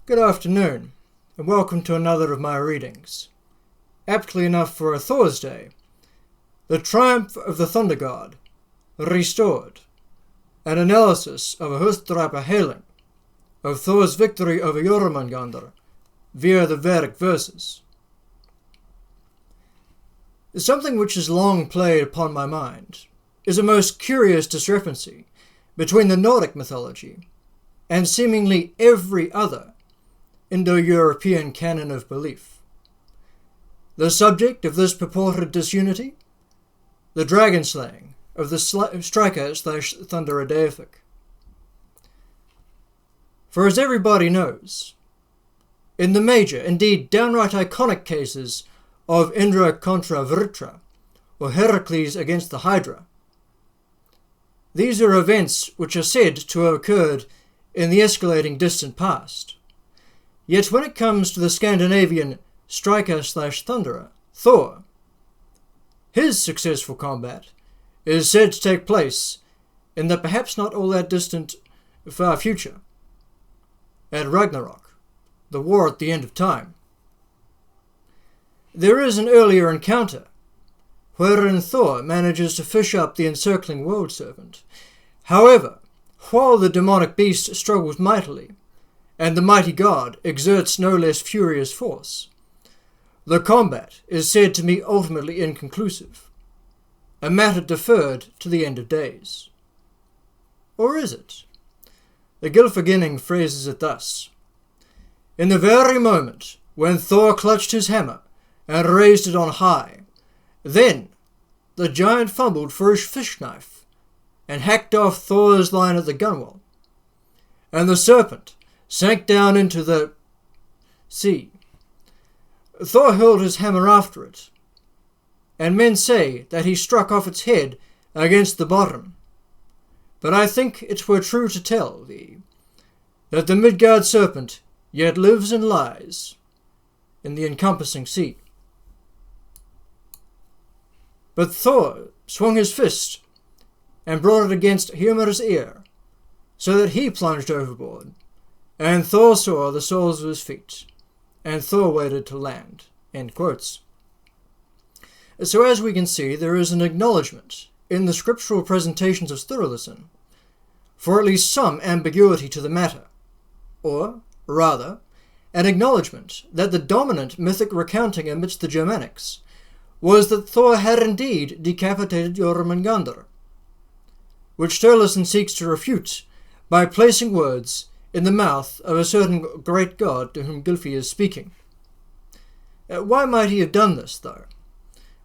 Good afternoon, and welcome to another of my readings. Aptly enough for a Thursday, The Triumph of the Thunder God, Restored, an analysis of a Huthrapa hailing of Thor's victory over Jormungandr via the Vedic Verses. Something which has long played upon my mind is a most curious discrepancy between the Nordic mythology and seemingly every other Indo-European canon of belief. The subject of this purported disunity? The dragon slaying of the striker/thunderer deific. For as everybody knows, in the major, indeed downright iconic cases of Indra contra Vritra, or Heracles against the Hydra, these are events which are said to have occurred in the escalating distant past. Yet when it comes to the Scandinavian striker/thunderer, Thor, his successful combat is said to take place in the perhaps not all that distant far future, at Ragnarok, the war at the end of time. There is an earlier encounter, wherein Thor manages to fish up the encircling world serpent. However, while the demonic beast struggles mightily, and the mighty god exerts no less furious force, the combat is said to be ultimately inconclusive, a matter deferred to the end of days. Or is it? The Gylfaginning phrases it thus: "In the very moment when Thor clutched his hammer and raised it on high, then the giant fumbled for his fish knife and hacked off Thor's line at the gunwale, and the serpent sank down into the sea. Thor hurled his hammer after it, and men say that he struck off its head against the bottom. But I think it were true to tell thee that the Midgard serpent yet lives and lies in the encompassing sea." But Thor swung his fist and brought it against Hymir's ear, so that he plunged overboard, and Thor saw the soles of his feet, and Thor waited to land. End quotes. So as we can see, there is an acknowledgement in the scriptural presentations of Sturluson for at least some ambiguity to the matter, or, rather, an acknowledgement that the dominant mythic recounting amidst the Germanics was that Thor had indeed decapitated Jormungandr, which Sturluson seeks to refute by placing words in the mouth of a certain great god to whom Gylfi is speaking. Why might he have done this, though?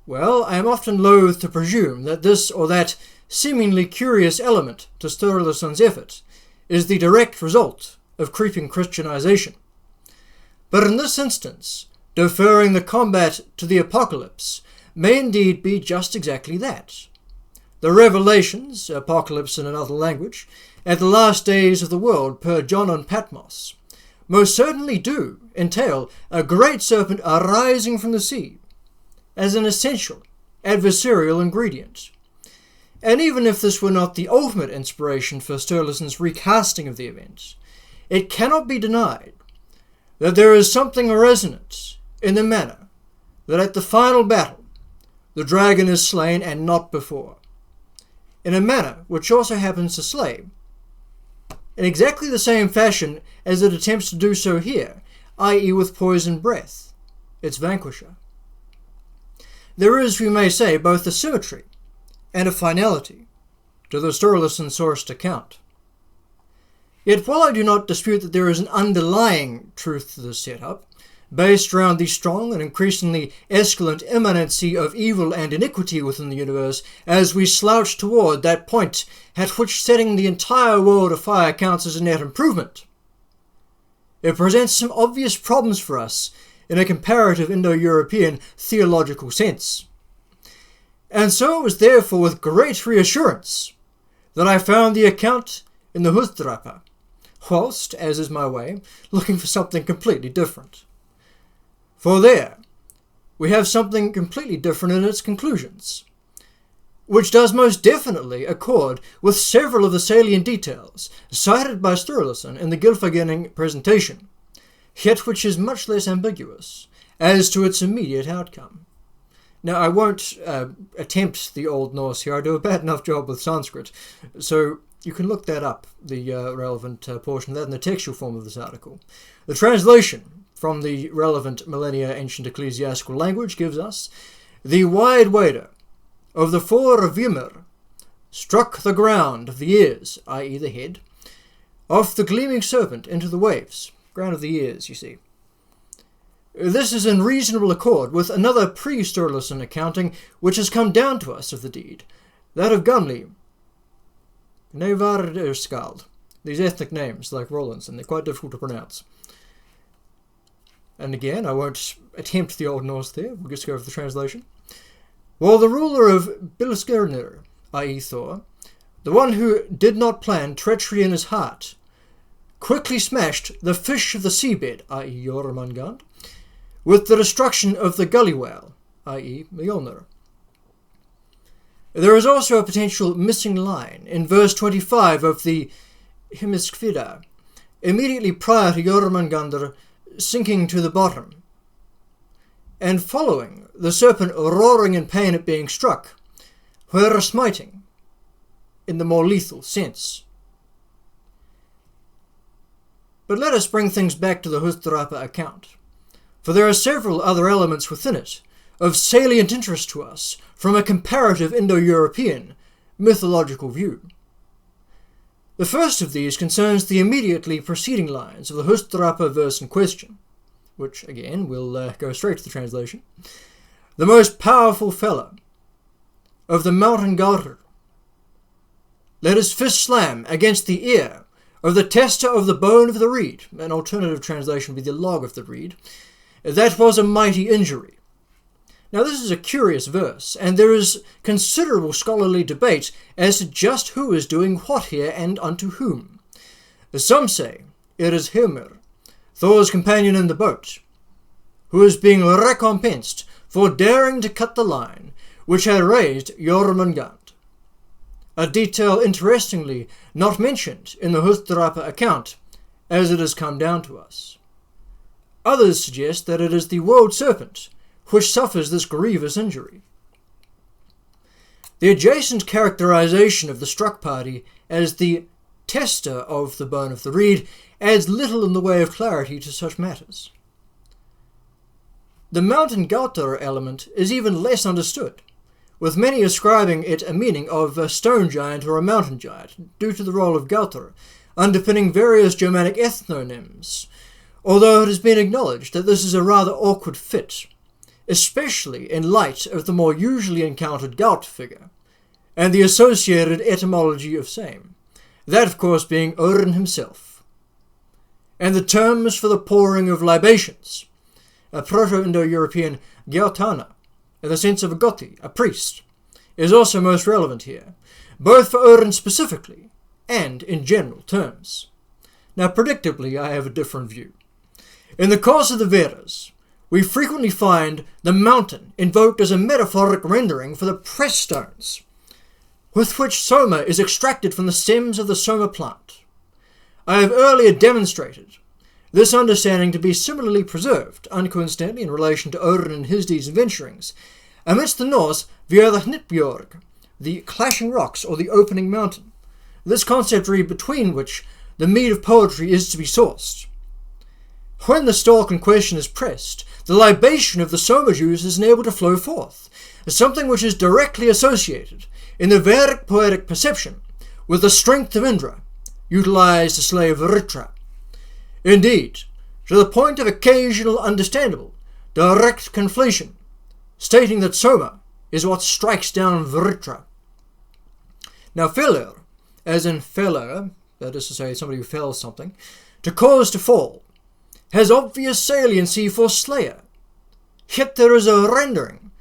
Well, I am often loath to presume that this or that seemingly curious element to Sturluson's effort is the direct result of creeping Christianization. But in this instance, deferring the combat to the apocalypse may indeed be just exactly that. The revelations, apocalypse in another language, at the last days of the world per John on Patmos, most certainly do entail a great serpent arising from the sea as an essential adversarial ingredient. And even if this were not the ultimate inspiration for Sturluson's recasting of the event, it cannot be denied that there is something resonant in the manner that at the final battle the dragon is slain and not before, in a manner which also happens to slay in exactly the same fashion as it attempts to do so here, i.e. with poisoned breath, its vanquisher. There is, we may say, both a symmetry and a finality to the Sturluson-sourced account. Yet while I do not dispute that there is an underlying truth to this setup, based around the strong and increasingly escalent immanency of evil and iniquity within the universe as we slouch toward that point at which setting the entire world afire counts as a net improvement, it presents some obvious problems for us in a comparative Indo-European theological sense. And so it was therefore with great reassurance that I found the account in the Huthrapa, whilst, as is my way, looking for something completely different. For there, we have something completely different in its conclusions, which does most definitely accord with several of the salient details cited by Sturluson in the Gylfaginning presentation, yet which is much less ambiguous as to its immediate outcome. Now, I won't attempt the Old Norse here. I do a bad enough job with Sanskrit, so you can look that up, the relevant portion of that in the textual form of this article. The translation from the relevant millennia ancient ecclesiastical language gives us, "The wide wader of the four of Hymir struck the ground of the ears," i.e. the head, "of the gleaming serpent into the waves." Ground of the ears, you see. This is in reasonable accord with another pre-Sturluson accounting which has come down to us of the deed, that of Gunli, Skald. These ethnic names, like Rawlinson, they're quite difficult to pronounce. And again, I won't attempt the Old Norse there, we'll just go over the translation. "While the ruler of Bilskirnir, i.e. Thor, the one who did not plan treachery in his heart, quickly smashed the fish of the seabed, i.e. Jormungandr, with the destruction of the gully whale, i.e. Mjolnir." There is also a potential missing line in verse 25 of the Hymir, immediately prior to Jormungandr sinking to the bottom, and following the serpent roaring in pain at being struck, where smiting, in the more lethal sense. But let us bring things back to the Huthrapa account, for there are several other elements within it of salient interest to us from a comparative Indo-European mythological view. The first of these concerns the immediately preceding lines of the Huthrapa verse in question, which, again, we'll go straight to the translation. "The most powerful fellow of the mountain Gautr let his fist slam against the ear of the tester of the bone of the reed," an alternative translation would be the log of the reed, "that was a mighty injury." Now this is a curious verse, and there is considerable scholarly debate as to just who is doing what here and unto whom. Some say it is Hymir, Thor's companion in the boat, who is being recompensed for daring to cut the line which had raised Jormungandr, a detail interestingly not mentioned in the Huthrapa account as it has come down to us. Others suggest that it is the world serpent which suffers this grievous injury. The adjacent characterization of the struck party as the tester of the bone of the reed adds little in the way of clarity to such matters. The mountain Gautr element is even less understood, with many ascribing it a meaning of a stone giant or a mountain giant, due to the role of Gautr, underpinning various Germanic ethnonyms, although it has been acknowledged that this is a rather awkward fit, especially in light of the more usually encountered Gaut figure, and the associated etymology of same, that of course being Odin himself. And the terms for the pouring of libations, a Proto-Indo-European Gautana, in the sense of a Goti, a priest, is also most relevant here, both for Odin specifically and in general terms. Now predictably I have a different view. In the course of the Vedas, we frequently find the mountain invoked as a metaphoric rendering for the press stones, with which soma is extracted from the stems of the soma plant. I have earlier demonstrated this understanding to be similarly preserved, uncoincidentally in relation to Odin and his deeds and venturings, amidst the Norse via the Hnitbjörg, the clashing rocks or the opening mountain, this concept between which the mead of poetry is to be sourced. When the stalk in question is pressed, the libation of the soma juice is enabled to flow forth, as something which is directly associated in the Vedic poetic perception with the strength of Indra, utilized to slay Vritra. Indeed, to the point of occasional understandable, direct conflation, stating that soma is what strikes down Vritra. Now feller, as in feller, that is to say somebody who fells something, to cause to fall, has obvious saliency for slayer. Yet there is a rendering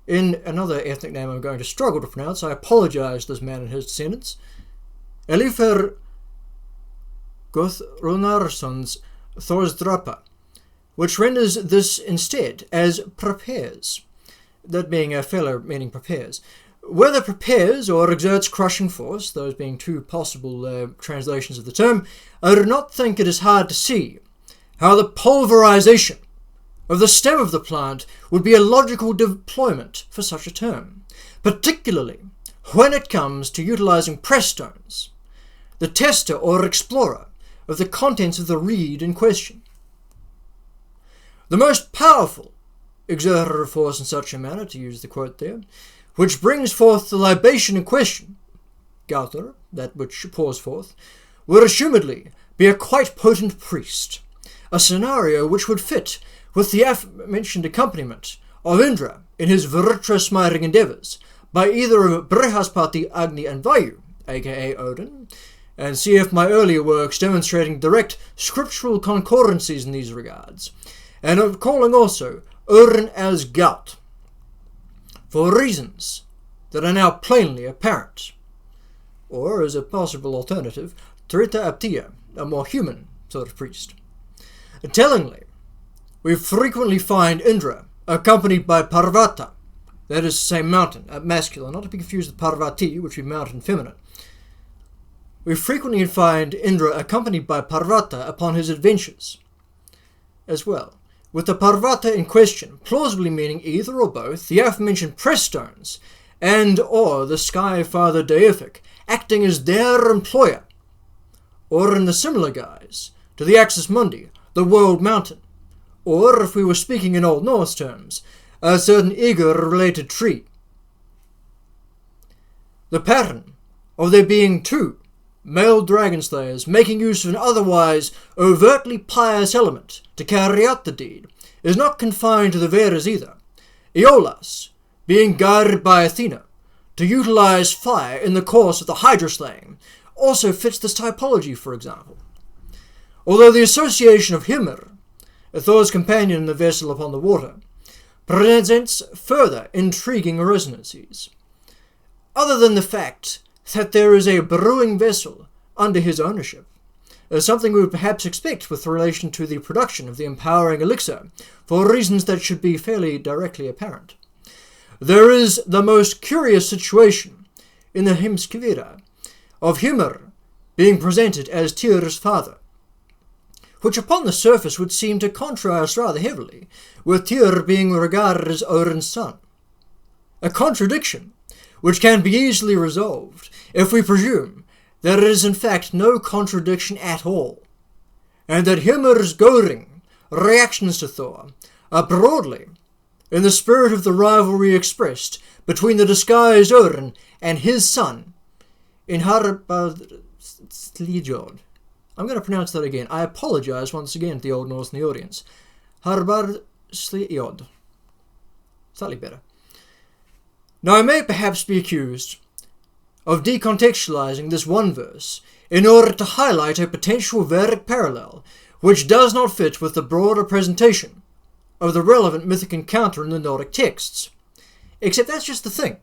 in another ethnic name I'm going to struggle to pronounce. I apologize to this man and his descendants. Elifer Guthrunarsson's Thorsdrapa, which renders this instead as prepares, that being a feller meaning prepares. Whether prepares or exerts crushing force, those being two possible translations of the term, I do not think it is hard to see how the pulverization of the stem of the plant would be a logical deployment for such a term, particularly when it comes to utilizing press stones, the tester or explorer of the contents of the reed in question. The most powerful exerter of force in such a manner, to use the quote there, which brings forth the libation in question, Gauthor, that which pours forth, would assumedly be a quite potent priest, a scenario which would fit with the aforementioned accompaniment of Indra in his virtuous-smiting endeavours, by either of Brihaspati, Agni and Vayu, aka Odin, and see if my earlier works demonstrating direct scriptural concordancies in these regards, and of calling also Odin as Gaut, for reasons that are now plainly apparent, or as a possible alternative, Trita Aptiya, a more human sort of priest. Tellingly, we frequently find Indra accompanied by Parvata, that is to say mountain, masculine, not to be confused with Parvati, which would be mountain feminine. We frequently find Indra accompanied by Parvata upon his adventures as well, with the Parvata in question plausibly meaning either or both the aforementioned press stones and or the sky father deific acting as their employer, or in the similar guise to the Axis Mundi, the world mountain, or, if we were speaking in Old Norse terms, a certain eager-related tree. The pattern of there being two male dragon slayers making use of an otherwise overtly pious element to carry out the deed is not confined to the Vedas either. Aeolus, being guided by Athena to utilize fire in the course of the Hydra slaying, also fits this typology, for example. Although the association of Hymir, Thor's companion in the vessel upon the water, presents further intriguing resonances, other than the fact that there is a brewing vessel under his ownership, something we would perhaps expect with relation to the production of the empowering elixir, for reasons that should be fairly directly apparent. There is the most curious situation in the Heimskvida of Hymir being presented as Tyr's father, which upon the surface would seem to contrast rather heavily with Tyr being regarded as Odin's son. A contradiction which can be easily resolved if we presume that it is in fact no contradiction at all, and that Hymir's goading reactions to Thor are broadly in the spirit of the rivalry expressed between the disguised Odin and his son in Harbardslejod. I'm going to pronounce that again. I apologize once again to the Old Norse in the audience. Harbardslejod. Slightly better. Now I may perhaps be accused of decontextualizing this one verse in order to highlight a potential Vedic parallel which does not fit with the broader presentation of the relevant mythic encounter in the Nordic texts. Except that's just the thing.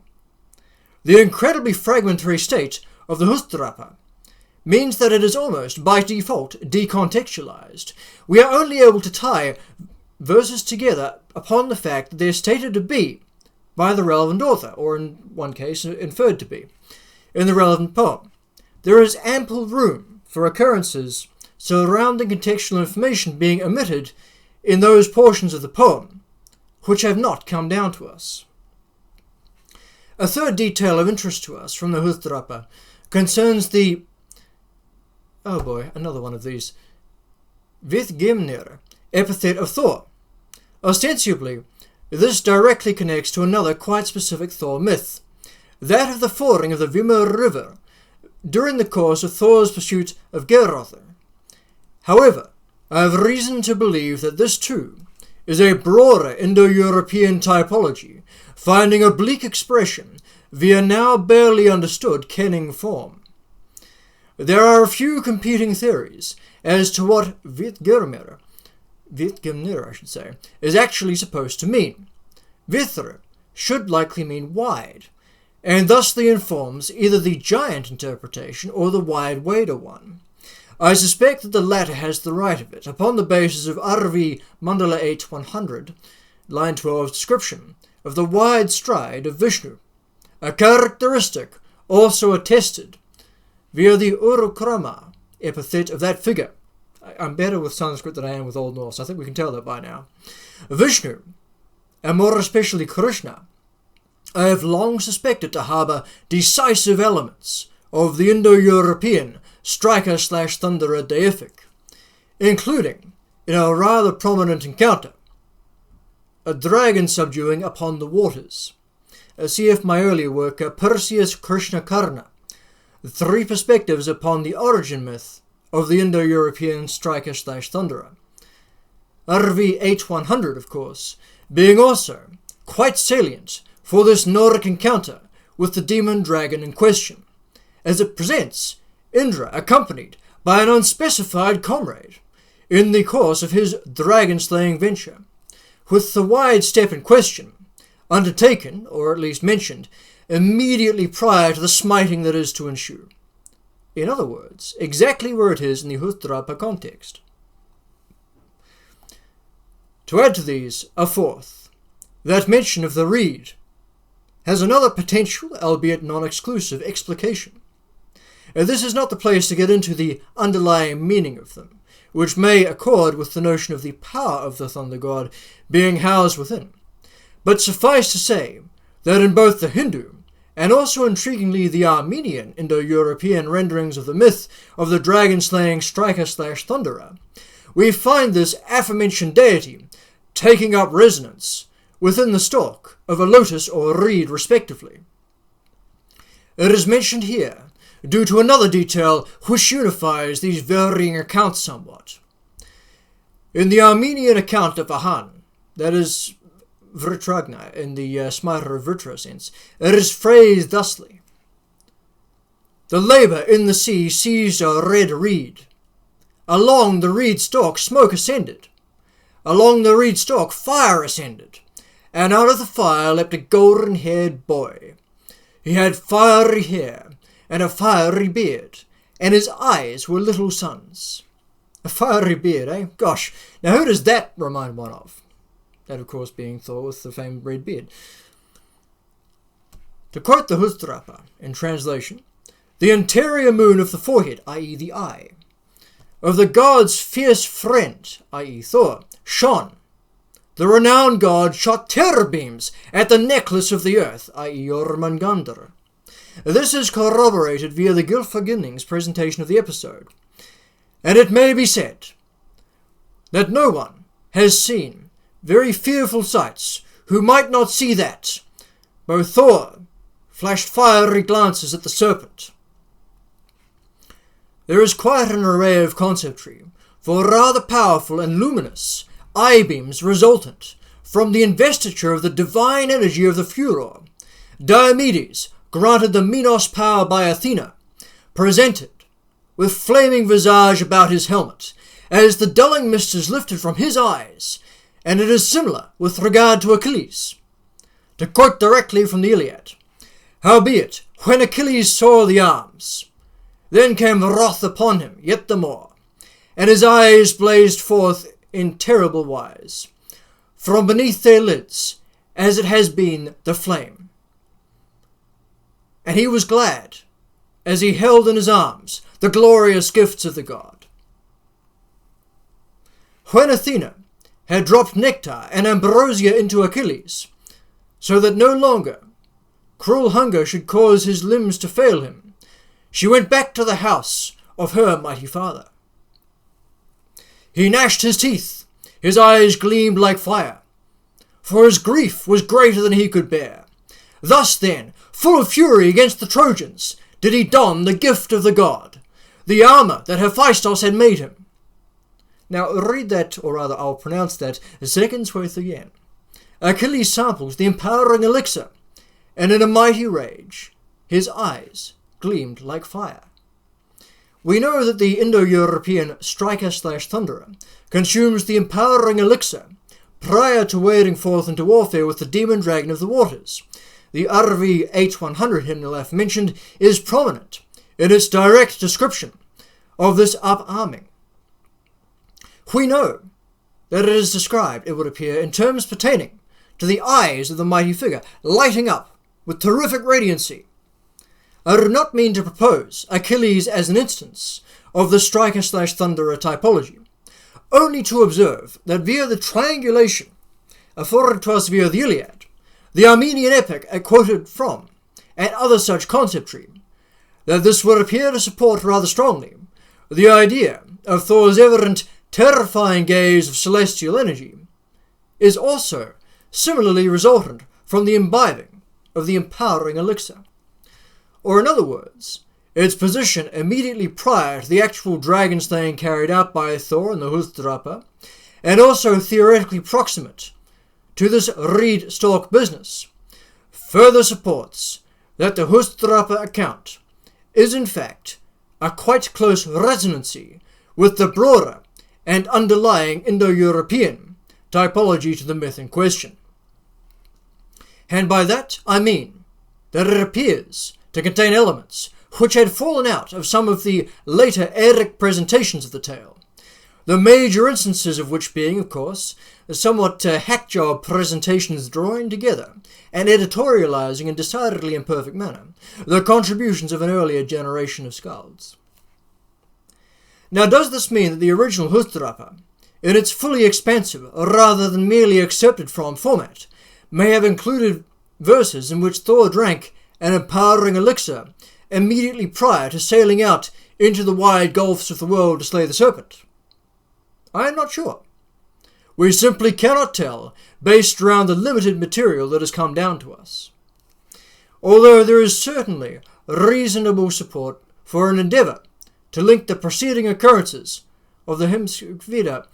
The incredibly fragmentary state of the Huthrapa means that it is almost, by default, decontextualized. We are only able to tie verses together upon the fact that they are stated to be by the relevant author, or in one case, inferred to be, in the relevant poem. There is ample room for occurrences surrounding contextual information being omitted in those portions of the poem which have not come down to us. A third detail of interest to us from the Huthrapa concerns the oh boy, another one of these. Vithgimnir, epithet of Thor. Ostensibly, this directly connects to another quite specific Thor myth, that of the fording of the Vimur River during the course of Thor's pursuit of Geirröðr. However, I have reason to believe that this too is a broader Indo-European typology, finding oblique expression via now barely understood kenning form. There are a few competing theories as to what Vithgimnir, is actually supposed to mean. Vithra should likely mean wide, and thusly informs either the giant interpretation or the wide-wader one. I suspect that the latter has the right of it, upon the basis of Arvi Mandala 8-100, line 12's description of the wide stride of Vishnu, a characteristic also attested via the Urukrama epithet of that figure, I'm better with Sanskrit than I am with Old Norse. I think we can tell that by now. Vishnu, and more especially Krishna, I have long suspected to harbour decisive elements of the Indo-European striker/thunderer deific, including, in a rather prominent encounter, a dragon subduing upon the waters. See my earlier work, Perseus Krishna Karna, 3 perspectives upon the origin myth of the Indo-European striker/thunderer. RV H100, of course, being also quite salient for this Nordic encounter with the demon dragon in question, as it presents Indra accompanied by an unspecified comrade in the course of his dragon-slaying venture, with the wide step in question undertaken, or at least mentioned, immediately prior to the smiting that is to ensue. In other words, exactly where it is in the Hutdrapa context. To add to these, a fourth, that mention of the reed has another potential, albeit non-exclusive, explication. This is not the place to get into the underlying meaning of them, which may accord with the notion of the power of the thunder god being housed within. But suffice to say that in both the Hindu and also intriguingly the Armenian Indo-European renderings of the myth of the dragon-slaying striker/thunderer, we find this aforementioned deity taking up resonance within the stalk of a lotus or reed respectively. It is mentioned here due to another detail which unifies these varying accounts somewhat. In the Armenian account of Ahan, that is Vritragna in the Smiter of Vritra sense, it is phrased thusly: the labour in the sea seized a red reed. Along the reed stalk smoke ascended. Along the reed stalk fire ascended. And out of the fire leapt a golden-haired boy. He had fiery hair and a fiery beard, and his eyes were little suns. A fiery beard, eh? Gosh, now who does that remind one of? That, of course, being Thor with the famed red beard. To quote the Hutdrapa, in translation, the interior moon of the forehead, i.e. the eye, of the god's fierce friend, i.e. Thor, shone. The renowned god shot terror beams at the necklace of the earth, i.e. Jormungandr. This is corroborated via the Gylfaginning's presentation of the episode, and it may be said that no one has seen very fearful sights who might not see that. Both Thor flashed fiery glances at the serpent. There is quite an array of conceptry for rather powerful and luminous eye-beams resultant from the investiture of the divine energy of the furor. Diomedes, granted the Minos power by Athena, presented with flaming visage about his helmet, as the dulling mist is lifted from his eyes, and it is similar with regard to Achilles. To quote directly from the Iliad, howbeit, when Achilles saw the arms, then came wrath upon him yet the more, and his eyes blazed forth in terrible wise, from beneath their lids, as it has been the flame. And he was glad, as he held in his arms the glorious gifts of the god. When Athena had dropped nectar and ambrosia into Achilles, so that no longer cruel hunger should cause his limbs to fail him, she went back to the house of her mighty father. He gnashed his teeth, his eyes gleamed like fire, for his grief was greater than he could bear. Thus then, full of fury against the Trojans, did he don the gift of the god, the armour that Hephaestus had made him. Now read that, or rather I'll pronounce that, a second's worth again. Achilles samples the empowering elixir, and in a mighty rage, his eyes gleamed like fire. We know that the Indo-European striker/thunderer consumes the empowering elixir prior to wading forth into warfare with the demon dragon of the waters. The RV H100 hymnal aforementioned is prominent in its direct description of this up-arming. We know that it is described, it would appear, in terms pertaining to the eyes of the mighty figure, lighting up with terrific radiancy. I do not mean to propose Achilles as an instance of the striker/thunderer typology, only to observe that via the triangulation afforded to us via the Iliad, the Armenian epic I quoted from, and other such conceptry, that this would appear to support rather strongly the idea of Thor's evident terrifying gaze of celestial energy, is also similarly resultant from the imbibing of the empowering elixir. Or in other words, its position immediately prior to the actual dragon slaying carried out by Thor and the Húðdrápa, and also theoretically proximate to this reed stalk business, further supports that the Húðdrápa account is in fact a quite close resonancy with the broader and underlying Indo-European typology to the myth in question. And by that I mean that it appears to contain elements which had fallen out of some of the later Eddic presentations of the tale, the major instances of which being, of course, somewhat hack-job presentations drawing together and editorializing in decidedly imperfect manner the contributions of an earlier generation of skalds. Now, does this mean that the original Húðdrápa, in its fully expansive rather than merely accepted from format, may have included verses in which Thor drank an empowering elixir immediately prior to sailing out into the wide gulfs of the world to slay the serpent? I am not sure. We simply cannot tell, based around the limited material that has come down to us. Although there is certainly reasonable support for an endeavour to link the preceding occurrences of the Hymir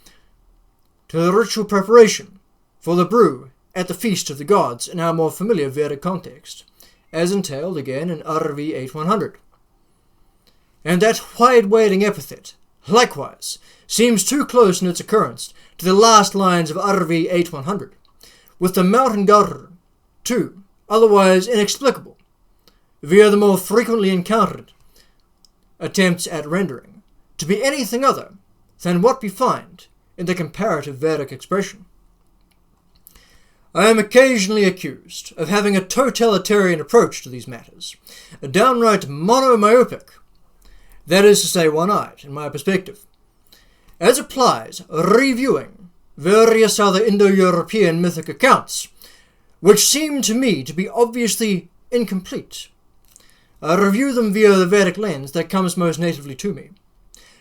to the ritual preparation for the brew at the Feast of the Gods in our more familiar Vedic context, as entailed again in RV 8100. And that wide-wading epithet, likewise, seems too close in its occurrence to the last lines of RV 8100, with the mountain god too otherwise inexplicable, via the more frequently encountered attempts at rendering, to be anything other than what we find in the comparative Vedic expression. I am occasionally accused of having a totalitarian approach to these matters, a downright monomyopic, that is to say one-eyed, in my perspective, as applies reviewing various other Indo-European mythic accounts, which seem to me to be obviously incomplete. I review them via the Vedic lens that comes most natively to me.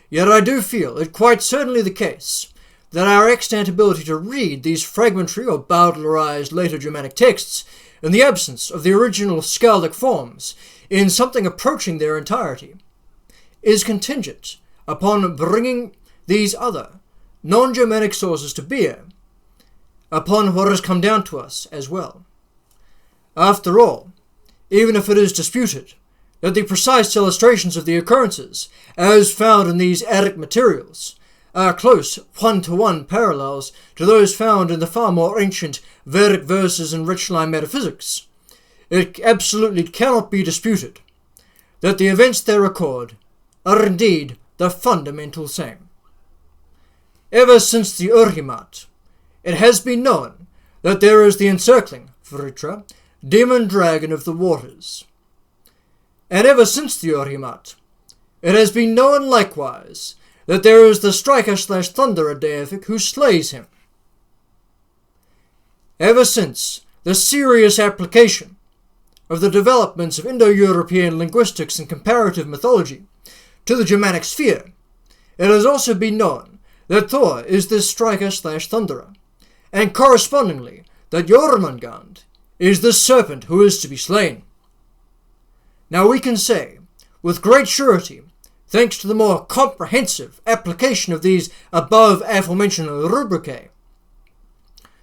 Yet I do feel it quite certainly the case that our extant ability to read these fragmentary or bowdlerized later Germanic texts in the absence of the original Skaldic forms in something approaching their entirety is contingent upon bringing these other non-Germanic sources to bear upon what has come down to us as well. After all, even if it is disputed that the precise illustrations of the occurrences, as found in these Eddic materials, are close one-to-one parallels to those found in the far more ancient Vedic Verses and ritual metaphysics, it absolutely cannot be disputed that the events they record are indeed the fundamental same. Ever since the Urhimat, it has been known that there is the encircling, Vritra, demon dragon of the waters. And ever since the Urhimat, it has been known likewise that there is the striker/thunderer deific who slays him. Ever since the serious application of the developments of Indo-European linguistics and comparative mythology to the Germanic sphere, it has also been known that Thor is this striker/thunderer, and correspondingly that Jormungandr is the serpent who is to be slain. Now we can say, with great surety, thanks to the more comprehensive application of these above aforementioned rubricae,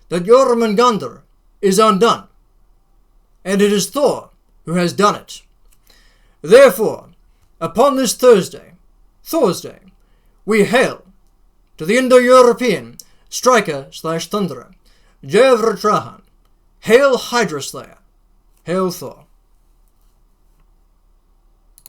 that Jormungandr is undone, and it is Thor who has done it. Therefore, upon this Thursday, we hail to the Indo-European striker/thunderer, Jevratrahan, hail Hydra Slayer, hail Thor.